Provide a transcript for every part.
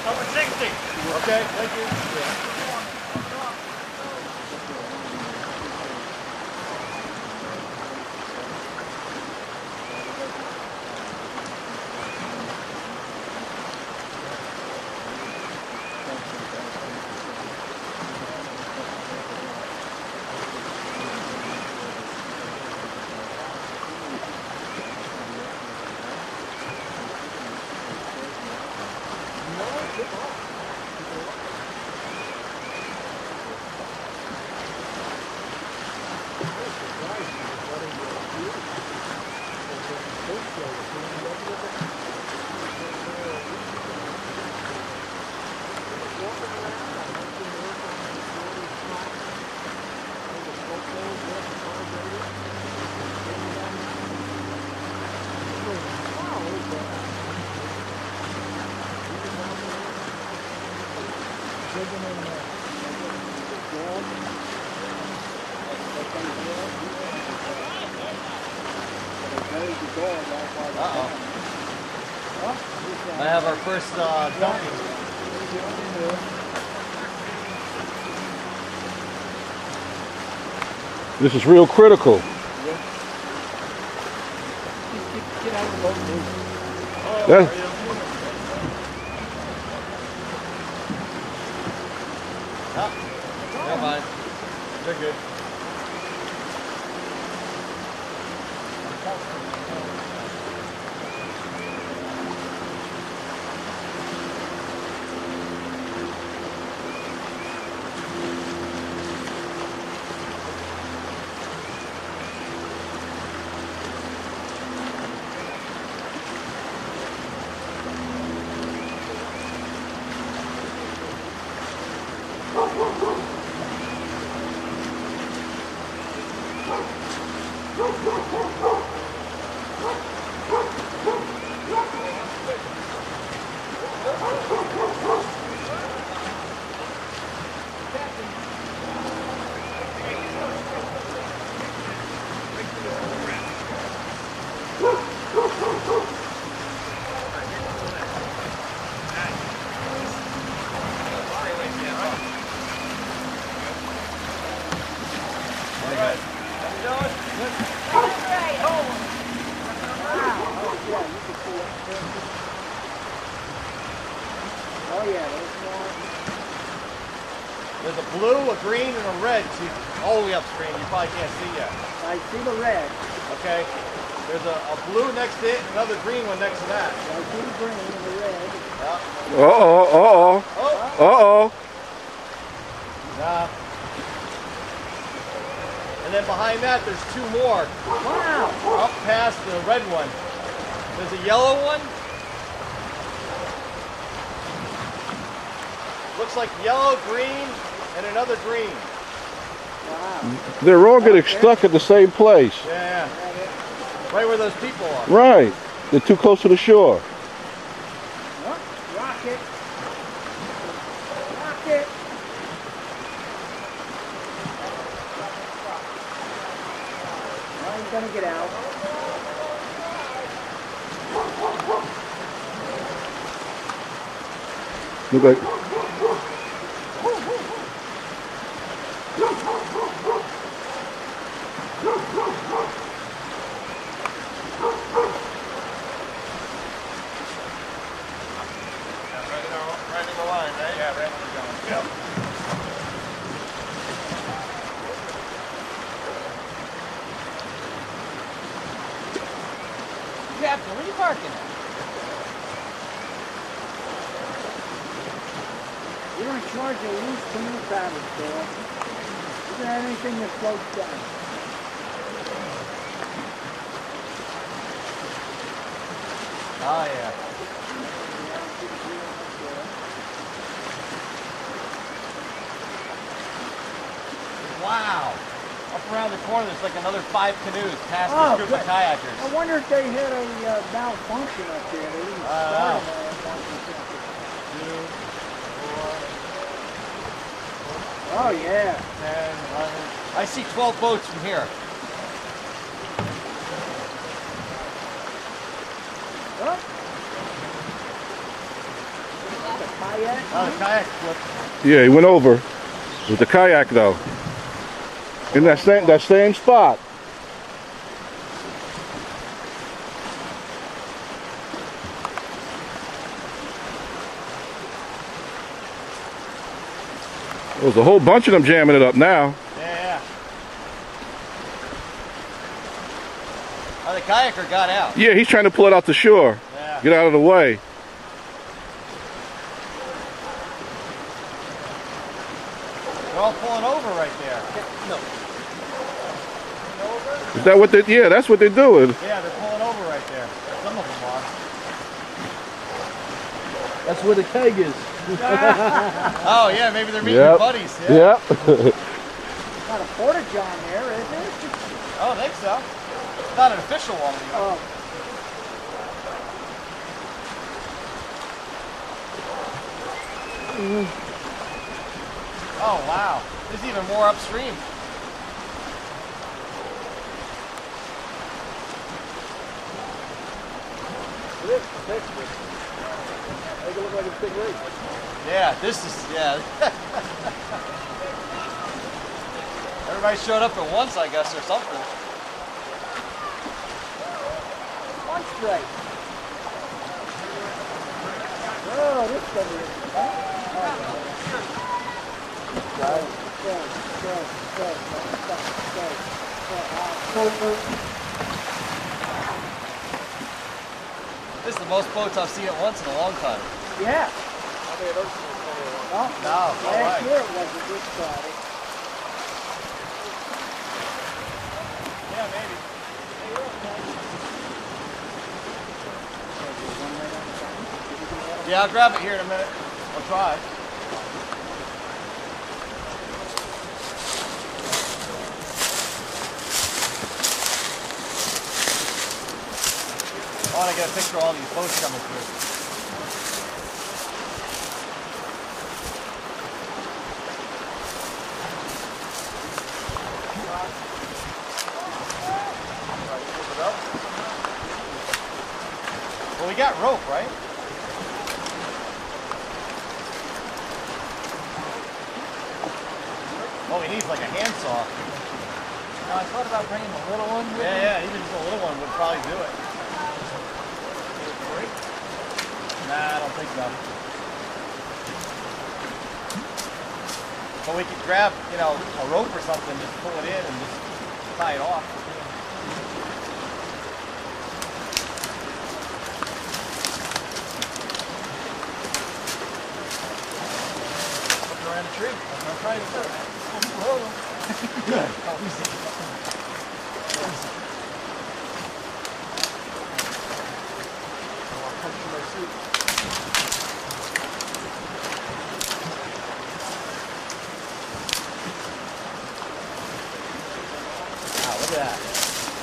Number 60. Okay, thank you. Yeah. I have our first dumping. This is real critical. That's, Never mind. You're good. There's a blue, a green, and a red. See, all the way upstream. You probably can't see yet. I see the red. Okay. There's a blue next to it, and another green one next to that. I see the green and the red. Yeah. uh-oh. Uh-oh. Nah. And then behind that, there's two more. Wow. Up past the red one. There's a yellow one. Looks like yellow, green, and another green. Wow. They're all getting stuck at the same place. Yeah. Right where those people are. Right. They're too close to the shore. Oh, rocket. Rocket. Well, he's gonna get out. Look like... Right in the line, right? Yeah, right where we're going. Yep. Captain, where are you parking at? You're in charge of loose canoe paddles, Bill. You can have anything that floats down. Oh, yeah. Wow. Up around the corner, there's like another 5 canoes past this group of kayakers. I wonder if they had a malfunction up there. They didn't start a malfunction. 2, 4, Oh, yeah. 10, 11. I see 12 boats from here. Oh. a kayak? Oh, the kayak flipped. Yeah, he went over with the kayak though. In that same spot. There's a whole bunch of them jamming it up now. Yeah. Oh, the kayaker got out. Yeah, he's trying to pull it out to shore. Yeah. Get out of the way. They're all pulling over right there. No. Is that what they? Yeah, that's what they're doing. Yeah, they're pulling over right there. Some of them are. That's where the keg is. Oh yeah, maybe they're meeting their buddies. Yeah. Yep. Not a porta-john there, is it? I don't think so. It's not an official one. Oh. Oh wow, there's even more upstream. It is. Texas. Make it look like a big lake. Yeah, this is, yeah. Everybody showed up at once, I guess, or something. One straight. Oh, this thing is. This is the most boats I've seen at once in a long time. Yeah. Oh, No, all last right. year it wasn't this Friday. Yeah, maybe. Yeah, I'll grab it here in a minute. I'll try. I want to get a picture of all these boats coming through. Well, we got rope, right? All we need is like a handsaw. I thought about bringing the little one with me. Yeah, even just a little one would probably do it. Nah, I don't think so. But we could grab, you know, a rope or something, just pull it in and just tie it off. Looking around the tree. That's what I'm trying to do. Good. Oh, easy. Wow, look at that.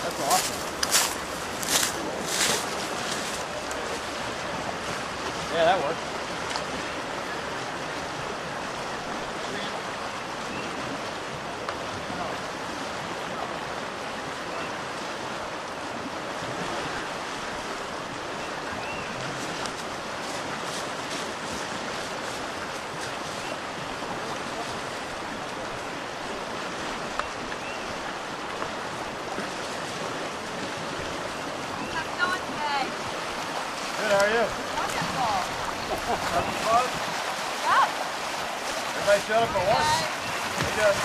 That's awesome. Yeah, that works. Good, how are you? Wonderful. Having fun? Yep. Everybody showed up at once. Hey, good.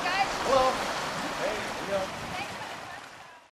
Guys, Hello.